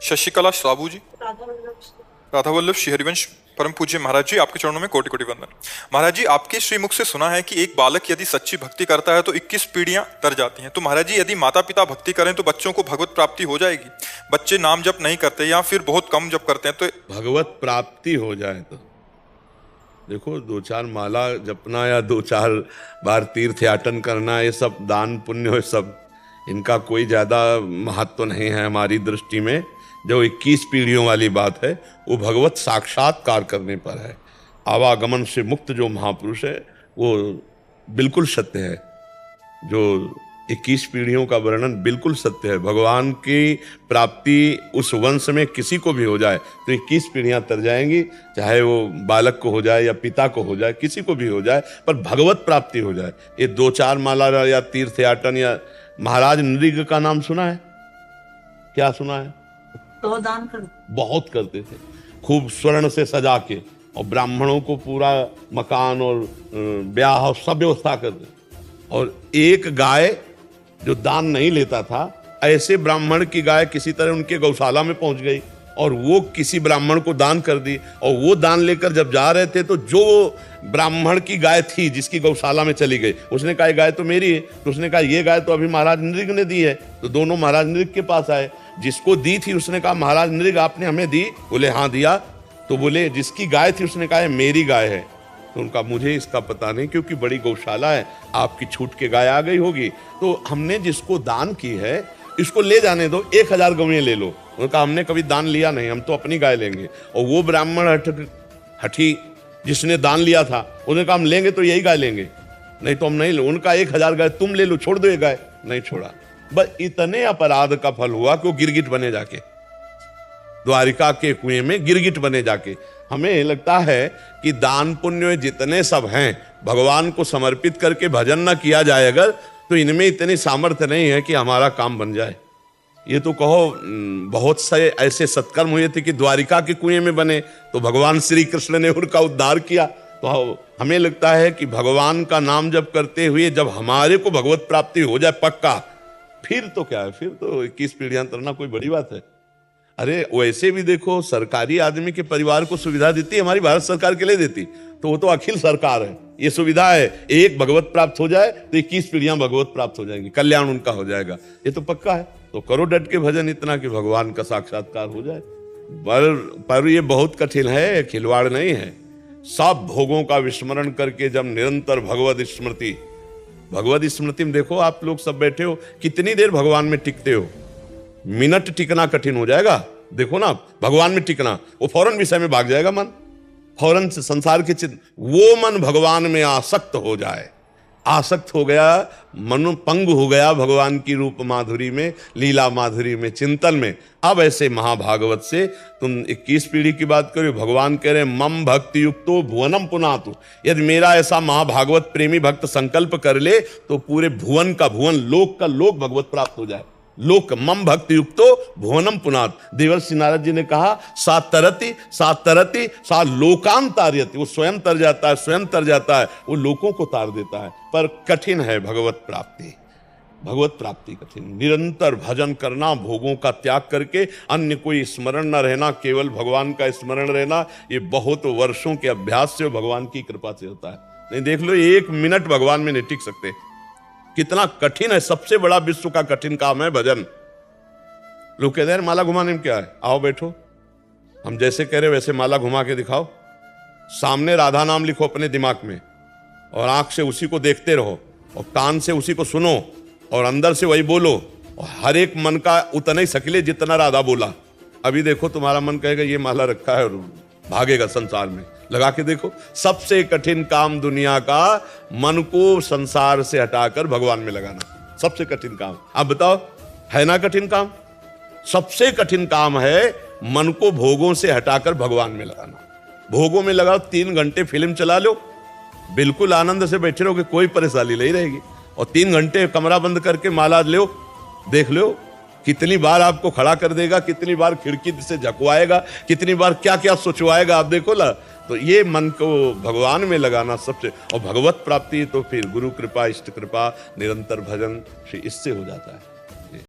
शशिकला साबू जी, राधा वल्लभ श्री हरिवंश परम पूज्य महाराज जी, आपके चरणों में कोटि कोटि वंदन। महाराज जी, आपके श्रीमुख से सुना है कि एक बालक यदि सच्ची भक्ति करता है तो 21 पीढ़ियां तर जाती हैं। तो महाराज जी, यदि माता पिता भक्ति करें तो बच्चों को भगवत प्राप्ति हो जाएगी? बच्चे नाम जप नहीं करते या फिर बहुत कम जप करते हैं तो भगवत प्राप्ति हो जाए तो देखो, 2-4 माला जपना या 2-4 बार तीर्थ याटन करना, ये सब दान पुण्य, ये सब इनका कोई ज़्यादा महत्व नहीं है हमारी दृष्टि में। जो 21 पीढ़ियों वाली बात है वो भगवत साक्षात्कार करने पर है। आवागमन से मुक्त जो महापुरुष है वो बिल्कुल सत्य है। जो 21 पीढ़ियों का वर्णन बिल्कुल सत्य है। भगवान की प्राप्ति उस वंश में किसी को भी हो जाए तो 21 पीढ़ियां तर जाएंगी, चाहे वो बालक को हो जाए या पिता को हो जाए, किसी को भी हो जाए, पर भगवत प्राप्ति हो जाए। ये 2-4 माला या तीर्थ याटन या महाराज नृग का नाम सुना है? क्या सुना है? तो दान कर बहुत करते थे, खूब स्वर्ण से सजा के, और ब्राह्मणों को पूरा मकान और ब्याह सब व्यवस्था करते। और एक गाय जो दान नहीं लेता था, ऐसे ब्राह्मण की गाय किसी तरह उनके गौशाला में पहुंच गई और वो किसी ब्राह्मण को दान कर दी। और वो दान लेकर जब जा रहे थे तो जो ब्राह्मण की गाय थी जिसकी गौशाला में चली गई, उसने कहा गाय तो मेरी है। तो उसने कहा ये गाय तो अभी महाराज नृग ने दी है। तो दोनों महाराज नृग के पास आए। जिसको दी थी उसने कहा महाराज नृग आपने हमें दी? बोले हाँ दिया। तो बोले जिसकी गाय थी उसने कहा मेरी गाय है। तो उनका मुझे इसका पता नहीं, क्योंकि बड़ी गौशाला है, आपकी छूट के गाय आ गई होगी। तो हमने जिसको दान की है इसको ले जाने दो, 1000 गौएं ले लो। उन्होंने कहा हमने कभी दान लिया नहीं, हम तो अपनी गाय लेंगे। और वो ब्राह्मण हठी जिसने दान लिया था, उन्होंने कहा हम लेंगे तो यही गाय लेंगे, नहीं तो हम नहीं ले। उनका 1000 गाय तुम ले लो, छोड़ दो ये गाय। नहीं छोड़ा। बस इतने अपराध का फल हुआ कि वो गिरगिट बने जाके, द्वारिका के कुएं में गिरगिट बने जाके। हमें लगता है कि दान पुण्य जितने सब हैं, भगवान को समर्पित करके भजन न किया जाए अगर, तो इनमें इतनी सामर्थ्य नहीं है कि हमारा काम बन जाए। ये तो कहो बहुत से ऐसे सत्कर्म हुए थे कि द्वारिका के कुएं में बने, तो भगवान श्री कृष्ण ने उनका उद्धार किया। तो हमें लगता है कि भगवान का नाम जप करते हुए जब हमारे को भगवत प्राप्ति हो जाए पक्का, फिर तो क्या है, फिर तो 21 पीढ़ियां तरना कोई बड़ी बात है। अरे वैसे भी देखो, सरकारी आदमी के परिवार को सुविधा देती है हमारी भारत सरकार के लिए देती, तो वो तो अखिल सरकार है। ये सुविधा है, एक भगवत प्राप्त हो जाए तो 21 पीढ़ियां भगवत प्राप्त हो जाएंगी, कल्याण उनका हो जाएगा। ये तो पक्का है। तो करो डट के भजन इतना कि भगवान का साक्षात्कार हो जाए। पर ये बहुत कठिन है, खिलवाड़ नहीं है। सब भोगों का विस्मरण करके जब निरंतर भगवत स्मृति में देखो, आप लोग सब बैठे हो, कितनी देर भगवान में टिकते हो? मिनट टिकना कठिन हो जाएगा। देखो ना, भगवान में टिकना, वो फौरन विषय में भाग जाएगा मन, फौरन से संसार के चिंतन। वो मन भगवान में आसक्त हो जाए, आसक्त हो गया, मन पंग हो गया भगवान की रूप माधुरी में, लीला माधुरी में, चिंतन में। अब ऐसे महाभागवत से तुम 21 पीढ़ी की बात करो, भगवान कह रहे मम भक्ति युक्तो भुवनम पुनातु। यदि मेरा ऐसा महाभागवत प्रेमी भक्त संकल्प कर ले तो पूरे भुवन का भुवन, लोक का लोक भगवत प्राप्त हो जाए। लोक मम भक्ति युक्तो भुवनम पुनात। देवर्षि नारद जी ने कहा सा तरति सा लोकान तार्यति। वो स्वयं तर जाता है, स्वयं तर जाता है, वो लोकों को तार देता है। पर कठिन है भगवत प्राप्ति, भगवत प्राप्ति कठिन। निरंतर भजन करना, भोगों का त्याग करके अन्य कोई स्मरण न रहना, केवल भगवान का स्मरण रहना, ये बहुत वर्षों के अभ्यास से भगवान की कृपा से होता है। नहीं देख लो, 1 मिनट भगवान में नहीं टिक सकते, कितना कठिन है। सबसे बड़ा विश्व का कठिन काम है भजन। लोग कहते हैं माला घुमाने में क्या है, आओ बैठो, हम जैसे कह रहे वैसे माला घुमा के दिखाओ। सामने राधा नाम लिखो अपने दिमाग में, और आंख से उसी को देखते रहो, और कान से उसी को सुनो, और अंदर से वही बोलो, और हर एक मन का उतना ही सकले जितना राधा बोला। अभी देखो तुम्हारा मन कहेगा ये माला रखा है, और भागेगा संसार में। लगा के देखो, सबसे कठिन काम दुनिया का मन को संसार से हटाकर भगवान में लगाना, सबसे कठिन काम। आप बताओ, है ना कठिन काम? सबसे कठिन काम है मन को भोगों से हटाकर भगवान में लगाना। भोगों में लगाओ, 3 घंटे फिल्म चला लो, बिल्कुल आनंद से बैठे रहोगे, कोई परेशानी नहीं रहेगी। और 3 घंटे कमरा बंद करके माला लो, देख लो कितनी बार आपको खड़ा कर देगा, कितनी बार खिड़की से झकवाएगा, कितनी बार क्या क्या सोचवाएगा, आप देखो ना। तो ये मन को भगवान में लगाना सबसे, और भगवत प्राप्ति तो फिर गुरु कृपा, इष्ट कृपा, निरंतर भजन, इससे हो जाता है।